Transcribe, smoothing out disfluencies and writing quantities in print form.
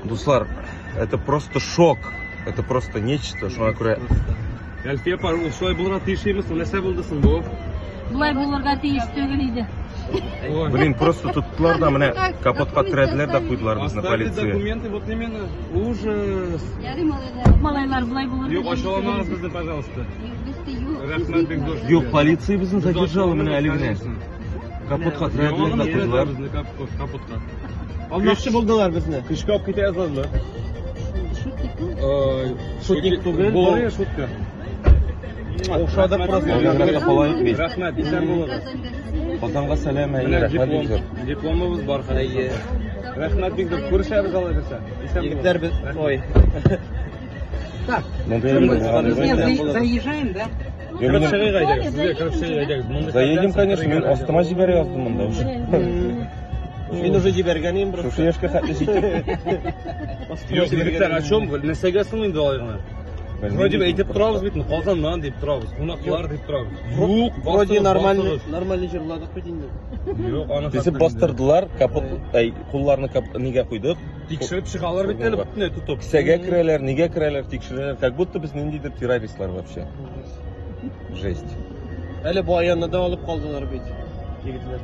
Дуслар, это просто шок. Это просто нечто, что акура. Әлфия пар, ошолай булырга тийиш эмес, нәрсә булдысың бу? Булай булырга тийиш түгел иде. Блин, просто туттылар да менә капотка терәделәр да куйдылар безне Оставили полиция. документы, вот именно. Ужас. Малайлар булай булыр. Юк, ачыламагыз безне, пожалуйста. Рәхмәт бик зур. Юк, полиция безне задержала менә әле генә. Капотка терәделәр да куйдылар. Капотка. Алмакчы булдылар безне. Кышка алып китә язалар. Шутник түгел. Булыр шутка. Ошада просто. Рәхмәт, исән булыгыз. Казанга сәлам, Менә рәхмәт бик зур. дипломыбыз бар. Рәхмәт бик зур. Күрешәбез алай булса. Исән булыгыз. Егетләр без. Ой. Заезжаем, да? Крапшега әйдәгез. Сезгә крапшега әйдәгез. Заедем, конечно, мен астыма җибәрә яздым монда уже. Мин уже җибәргән идем просто. Шушы яшькә хәтле җитеп. Юк, егетләр, о чем вы? Нәрсәгә соң инде алайгына? Вроде бы әйтеп торабыз бит, Казаннан дип торабыз, кунаклар дип торабыз. Юк, Вроде нормальный җырладык бит инде. Юк, аны Тесеп бастырдылар, капот, кулларны нигә куйдык. тикшереп чыгалар бит әле бөтенләй тотып. Кисәгә керәләр, нигә керәләр, тикшерәләр. Как будто без ниндидер террористлар вообще. Жесть. Әле бу аянны да алып калдылар бит. Егетләр.